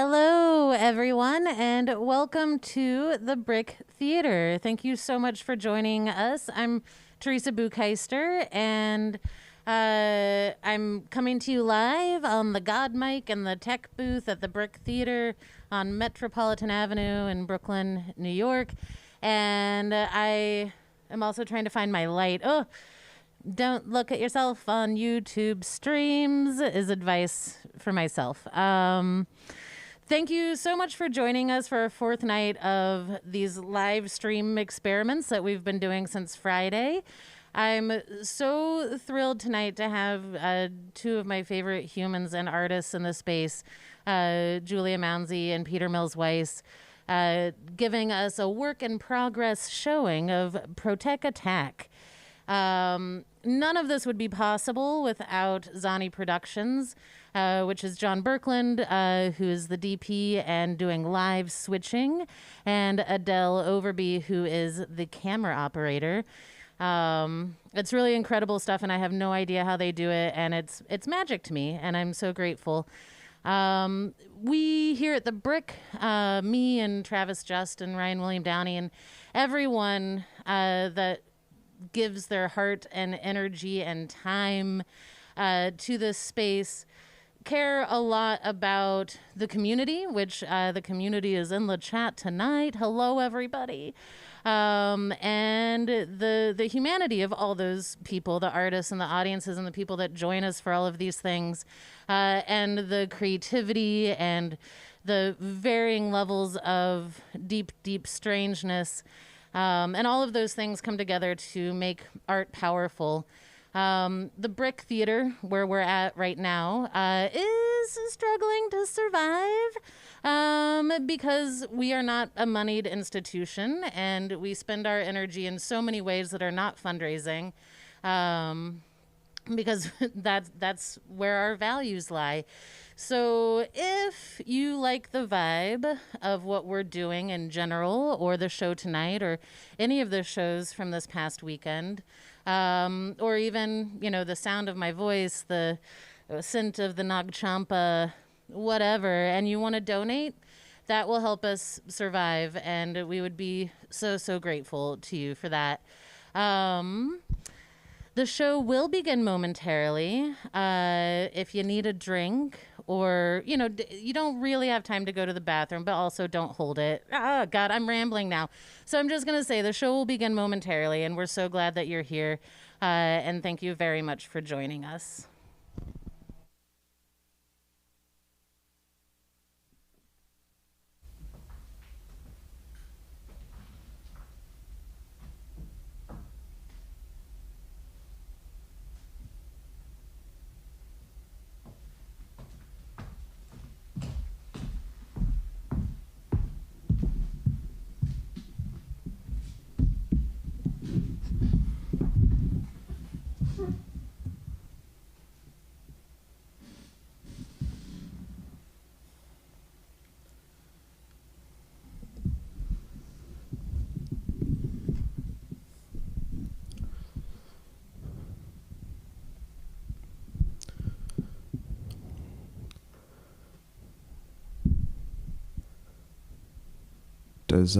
Hello, everyone, and welcome to the Brick Theater. Thank you so much for joining us. I'm Teresa Bucheister, and I'm coming to you live on the God mic and the tech booth at the Brick Theater on Metropolitan Avenue in Brooklyn, New York. And I am also trying to find my light. Oh, don't look at yourself on YouTube streams is advice for myself. Thank you so much for joining us for our fourth night of these live stream experiments that we've been doing since Friday. I'm so thrilled tonight to have two of my favorite humans and artists in the space, Julia Mounsey and Peter Weiss, giving us a work in progress showing of Protec Attac. None of this would be possible without Zanni Productions, which is John Birkland, who is the DP and doing live switching, and Adele Overby, who is the camera operator. It's really incredible stuff, and I have no idea how they do it, and it's magic to me, and I'm so grateful. We here at the Brick, me and Travis Just and Ryan William Downey and everyone that gives their heart and energy and time to this space, care a lot about the community, which the community is in the chat tonight. Hello, everybody. And the humanity of all those people, the artists and the audiences and the people that join us for all of these things, and the creativity and the varying levels of deep, deep strangeness. And all of those things come together to make art powerful. The Brick Theater, where we're at right now, is struggling to survive because we are not a moneyed institution, and we spend our energy in so many ways that are not fundraising, because that's where our values lie. So if you like the vibe of what we're doing in general, or the show tonight, or any of the shows from this past weekend, or even, the sound of my voice, the scent of the Nag Champa, whatever, and you want to donate, that will help us survive, and we would be so, so grateful to you for that. The show will begin momentarily. If you need a drink, or, you don't really have time to go to the bathroom, but also don't hold it. Oh, God, I'm rambling now. So I'm just going to say the show will begin momentarily, and we're so glad that you're here. And thank you very much for joining us. Does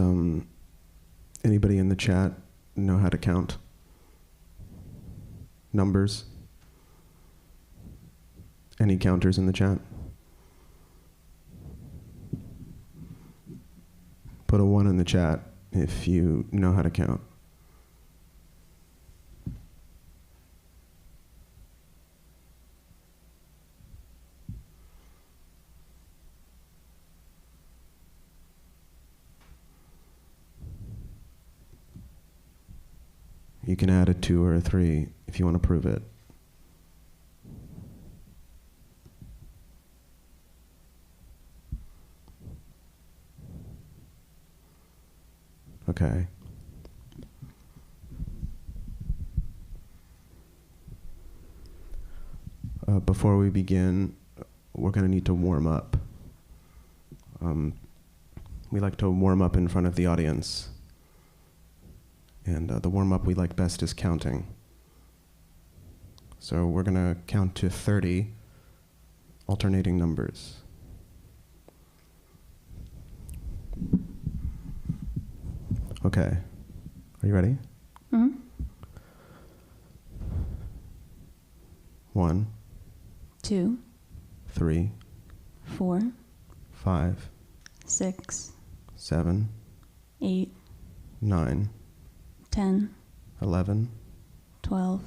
anybody in the chat know how to count numbers? Any counters in the chat? Put a 1 in the chat if you know how to count. You can add a 2 or a 3 if you want to prove it. Okay. Before we begin, we're going to need to warm up. We like to warm up in front of the audience. And the warm-up we like best is counting. So we're going to count to 30, alternating numbers. Okay. Are you ready? Mm-hmm. 1, 2, 3, 4, 5, 6, 7, 8, 9, 10, 11, 12,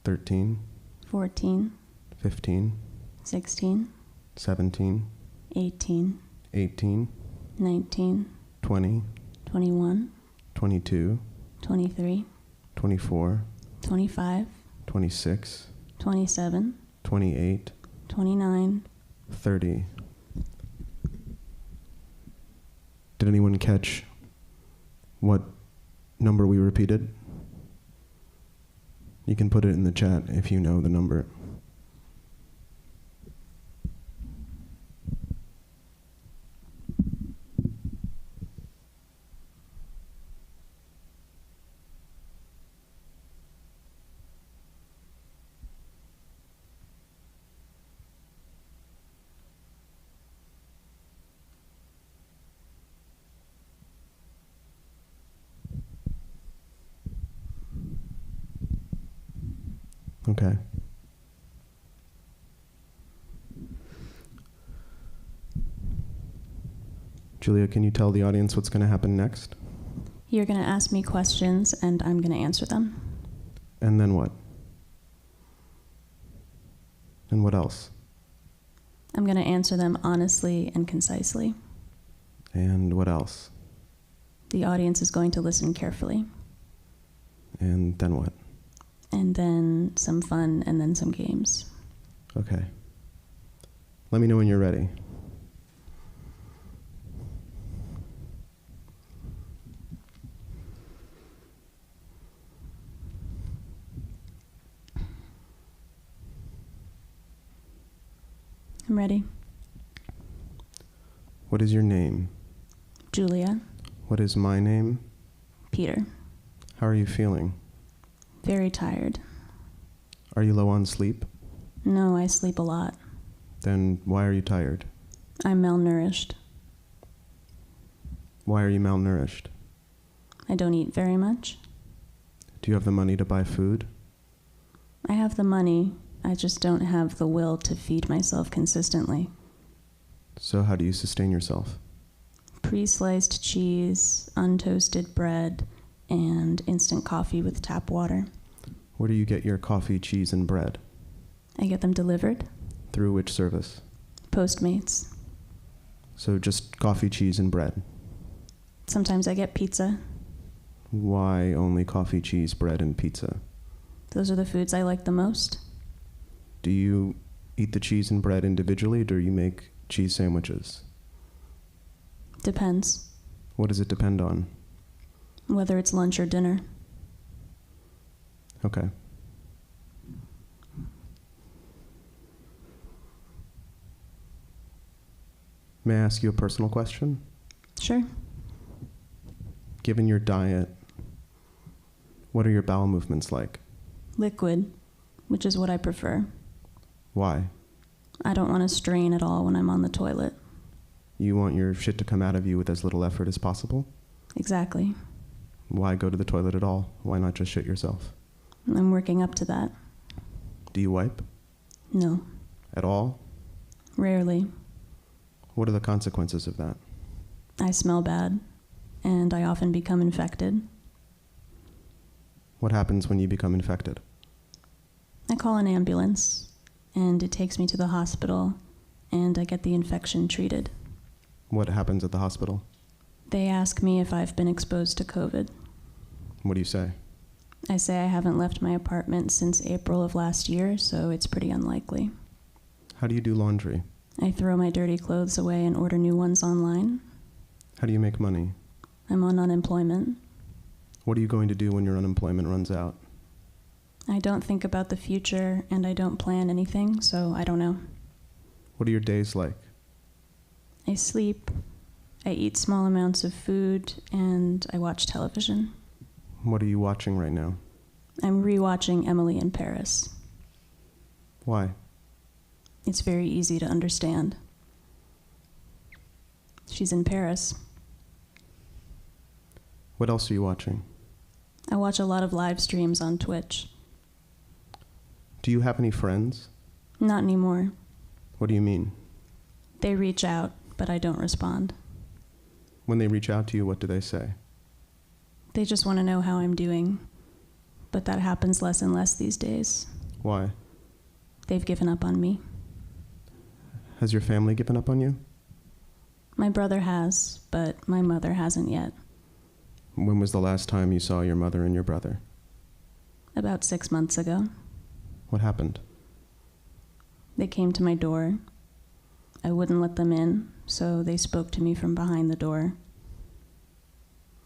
13, 14, 15, 16, 17, 18, 18, 19, 20, 21, 22, 23, 24, 25, 26, 27, 28, 29. 30. Did anyone catch what number we repeated? You can put it in the chat if you know the number. Okay. Julia, can you tell the audience what's going to happen next? You're going to ask me questions, and I'm going to answer them. And then what? And what else? I'm going to answer them honestly and concisely. And what else? The audience is going to listen carefully. And then what? And then some fun, and then some games. Okay. Let me know when you're ready. I'm ready. What is your name? Julia. What is my name? Peter. How are you feeling? Very tired. Are you low on sleep? No, I sleep a lot. Then why are you tired? I'm malnourished. Why are you malnourished? I don't eat very much. Do you have the money to buy food? I have the money. I just don't have the will to feed myself consistently. So how do you sustain yourself? Pre-sliced cheese, untoasted bread, and instant coffee with tap water. Where do you get your coffee, cheese, and bread? I get them delivered. Through which service? Postmates. So just coffee, cheese, and bread. Sometimes I get pizza. Why only coffee, cheese, bread, and pizza? Those are the foods I like the most. Do you eat the cheese and bread individually, or do you make cheese sandwiches? Depends. What does it depend on? Whether it's lunch or dinner. Okay. May I ask you a personal question? Sure. Given your diet, what are your bowel movements like? Liquid, which is what I prefer. Why? I don't want to strain at all when I'm on the toilet. You want your shit to come out of you with as little effort as possible? Exactly. Why go to the toilet at all? Why not just shit yourself? I'm working up to that. Do you wipe? No. At all? Rarely. What are the consequences of that? I smell bad, and I often become infected. What happens when you become infected? I call an ambulance, and it takes me to the hospital, and I get the infection treated. What happens at the hospital? They ask me if I've been exposed to COVID. What do you say? I say I haven't left my apartment since April of last year, so it's pretty unlikely. How do you do laundry? I throw my dirty clothes away and order new ones online. How do you make money? I'm on unemployment. What are you going to do when your unemployment runs out? I don't think about the future, and I don't plan anything, so I don't know. What are your days like? I sleep, I eat small amounts of food, and I watch television. What are you watching right now? I'm rewatching Emily in Paris. Why? It's very easy to understand. She's in Paris. What else are you watching? I watch a lot of live streams on Twitch. Do you have any friends? Not anymore. What do you mean? They reach out, but I don't respond. When they reach out to you, what do they say? They just want to know how I'm doing. But that happens less and less these days. Why? They've given up on me. Has your family given up on you? My brother has, but my mother hasn't yet. When was the last time you saw your mother and your brother? About 6 months ago. What happened? They came to my door. I wouldn't let them in, so they spoke to me from behind the door.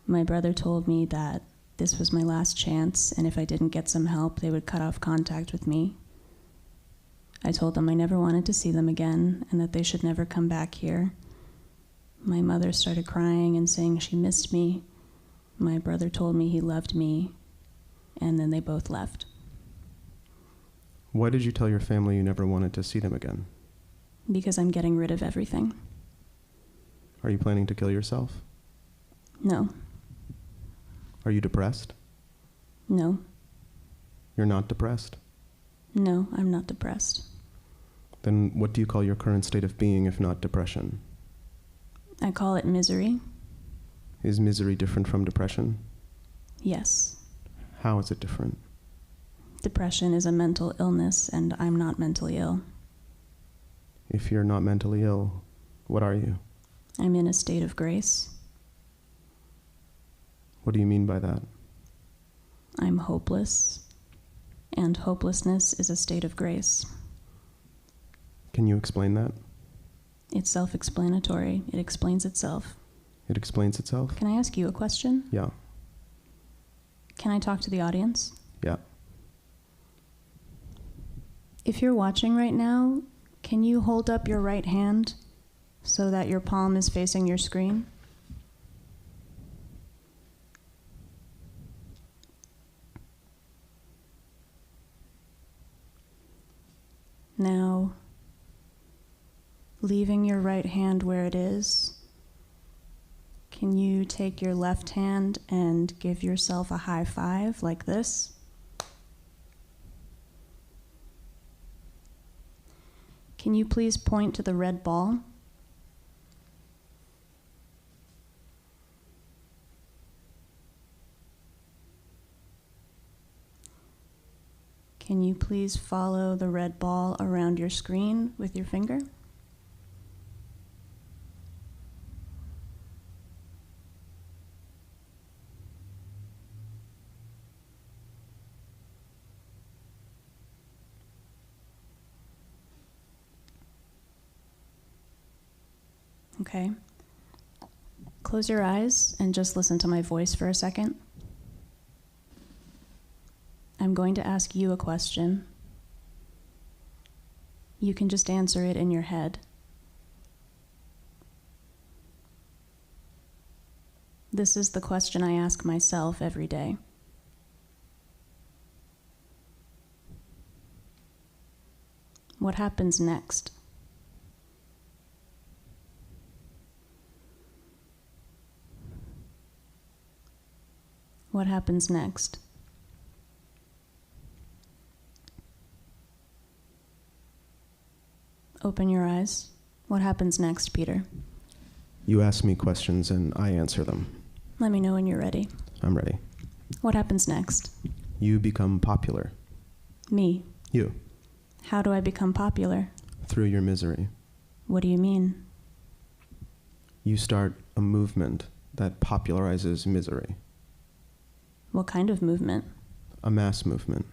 My brother told me that this was my last chance, and if I didn't get some help, they would cut off contact with me. I told them I never wanted to see them again, and that they should never come back here. My mother started crying and saying she missed me. My brother told me he loved me, and then they both left. Why did you tell your family you never wanted to see them again? Because I'm getting rid of everything. Are you planning to kill yourself? No. Are you depressed? No. You're not depressed? No, I'm not depressed. Then what do you call your current state of being if not depression? I call it misery. Is misery different from depression? Yes. How is it different? Depression is a mental illness, and I'm not mentally ill. If you're not mentally ill, what are you? I'm in a state of grace. What do you mean by that? I'm hopeless, and hopelessness is a state of grace. Can you explain that? It's self-explanatory. It explains itself. It explains itself? Can I ask you a question? Yeah. Can I talk to the audience? Yeah. If you're watching right now, can you hold up your right hand so that your palm is facing your screen? Now, leaving your right hand where it is, can you take your left hand and give yourself a high five like this? Can you please point to the red ball? Can you please follow the red ball around your screen with your finger? Okay. Close your eyes and just listen to my voice for a second. I'm going to ask you a question. You can just answer it in your head. This is the question I ask myself every day. What happens next? What happens next? Open your eyes. What happens next, Peter? You ask me questions and I answer them. Let me know when you're ready. I'm ready. What happens next? You become popular. Me. You. How do I become popular? Through your misery. What do you mean? You start a movement that popularizes misery. What kind of movement? A mass movement.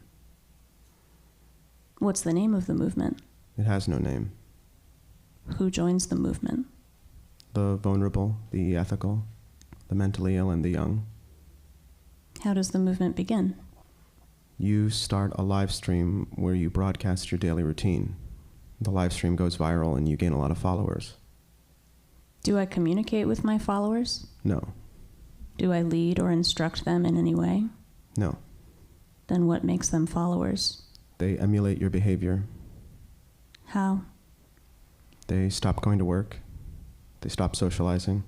What's the name of the movement? It has no name. Who joins the movement? The vulnerable, the ethical, the mentally ill, and the young. How does the movement begin? You start a live stream where you broadcast your daily routine. The live stream goes viral and you gain a lot of followers. Do I communicate with my followers? No. Do I lead or instruct them in any way? No. Then what makes them followers? They emulate your behavior. How? They stop going to work. They stop socializing.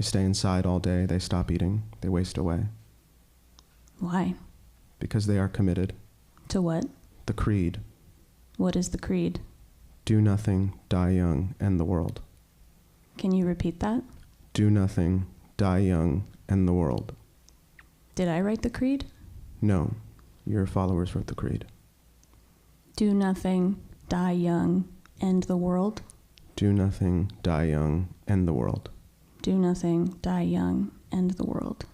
They stay inside all day, they stop eating, they waste away. Why? Because they are committed. To what? The creed. What is the creed? Do nothing, die young, end the world. Can you repeat that? Do nothing, die young, end the world. Did I write the creed? No, your followers wrote the creed. Do nothing, die young, end the world. Do nothing, die young, end the world. Do nothing, die young, end the world.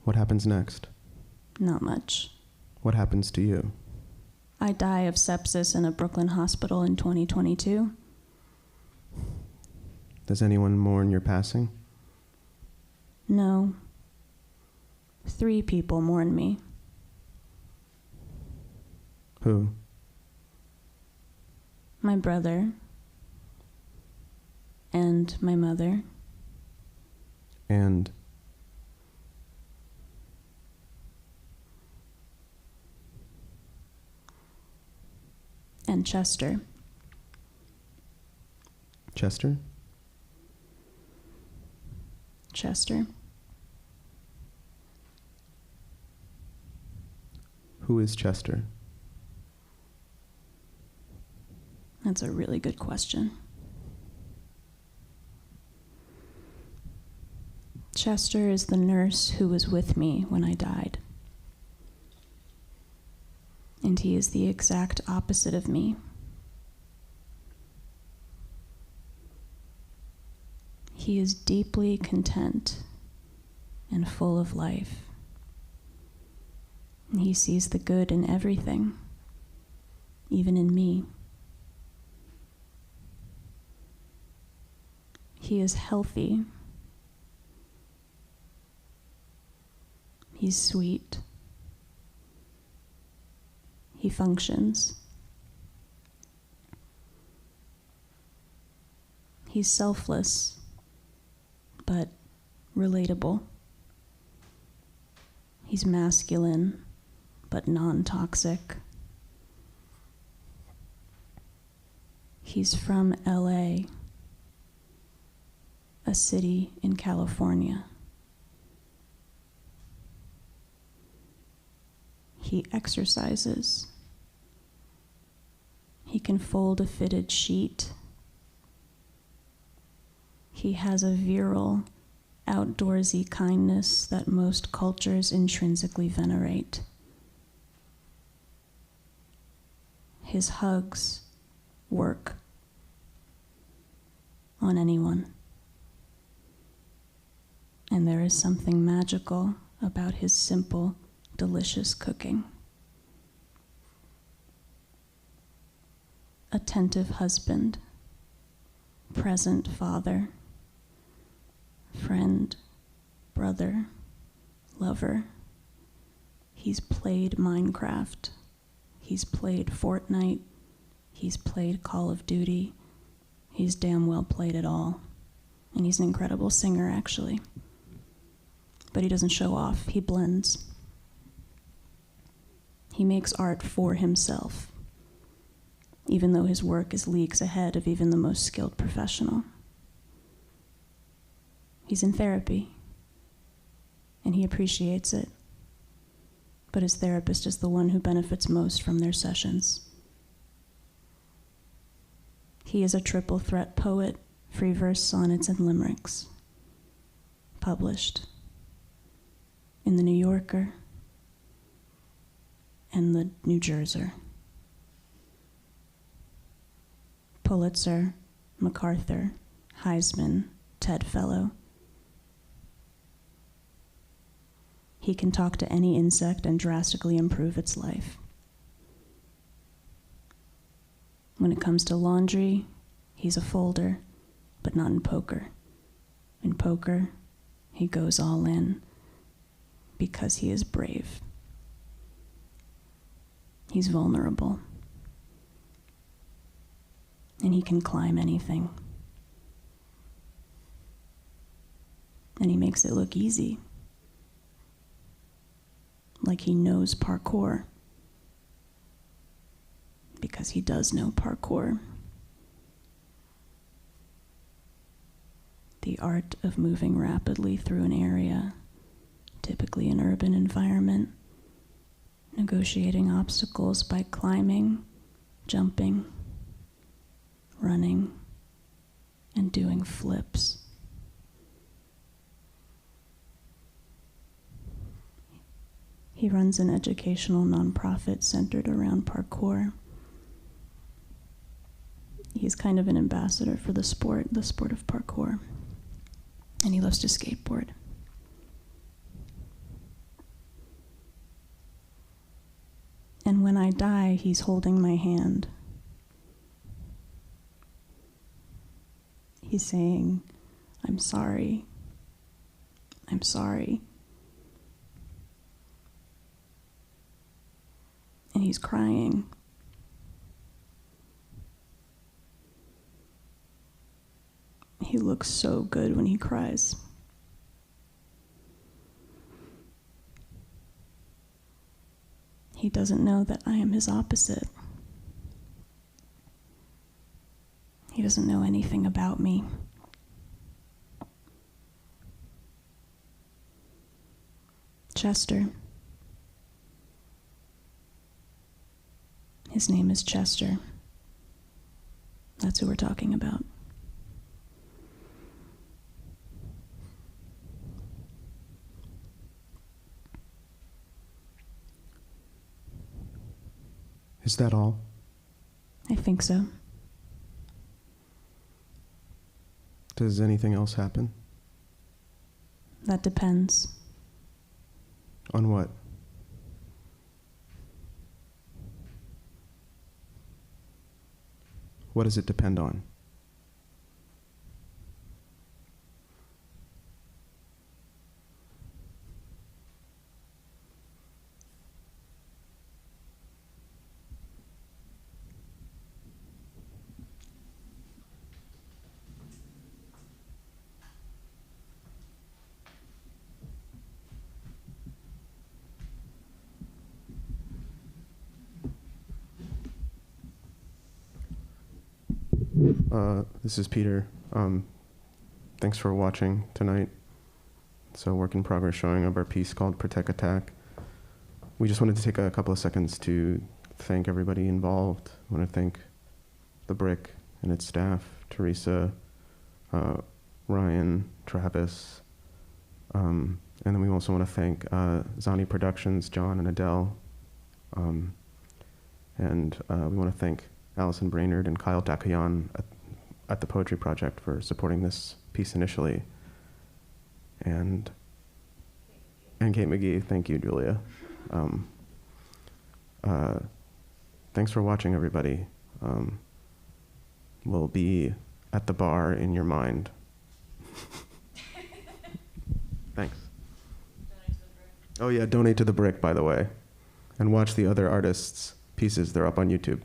What happens next? Not much. What happens to you? I die of sepsis in a Brooklyn hospital in 2022. Does anyone mourn your passing? No. 3 people mourn me. Who? My brother and my mother. And Chester. Chester? Chester. Who is Chester? That's a really good question. Chester is the nurse who was with me when I died. And he is the exact opposite of me. He is deeply content and full of life. And he sees the good in everything, even in me. He is healthy. He's sweet. He functions. He's selfless, but relatable. He's masculine, but non-toxic. He's from LA, a city in California. He exercises. He can fold a fitted sheet. He has a virile, outdoorsy kindness that most cultures intrinsically venerate. His hugs work on anyone. And there is something magical about his simple, delicious cooking. Attentive husband, present father, friend, brother, lover. He's played Minecraft. He's played Fortnite. He's played Call of Duty. He's damn well played it all. And he's an incredible singer, actually. But he doesn't show off. He blends. He makes art for himself, even though his work is leagues ahead of even the most skilled professional. He's in therapy, and he appreciates it. But his therapist is the one who benefits most from their sessions. He is a triple threat poet, free verse sonnets and limericks, published in the New Yorker and the New Jerser. Pulitzer, MacArthur, Heisman, TED Fellow. He can talk to any insect and drastically improve its life. When it comes to laundry, he's a folder, but not in poker. In poker, he goes all in because he is brave. He's vulnerable. And he can climb anything. And he makes it look easy. Like he knows parkour. Because he does know parkour. the art of moving rapidly through an area, typically an urban environment, negotiating obstacles by climbing, jumping, running, and doing flips. He runs an educational nonprofit centered around parkour. He's kind of an ambassador for the sport of parkour. And he loves to skateboard. And when I die, he's holding my hand. He's saying, "I'm sorry. I'm sorry." And he's crying. He looks so good when he cries. He doesn't know that I am his opposite. He doesn't know anything about me. Chester. His name is Chester. That's who we're talking about. Is that all? I think so. Does anything else happen? That depends. On what? What does it depend on? This is Peter. Thanks for watching tonight. It's a work in progress showing of our piece called Protec, Attac. We just wanted to take a couple of seconds to thank everybody involved. I want to thank the Brick and its staff, Teresa, Ryan, Travis, and then we also want to thank Zanni Productions, John and Adele, and we want to thank Allison Brainerd and Kyle Dakayan at the Poetry Project for supporting this piece initially. And Kate McGee, thank you, Julia. Thanks for watching, everybody. We'll be at the bar in your mind. Thanks. Oh yeah, donate to the Brick, by the way. And watch the other artists' pieces. They're up on YouTube.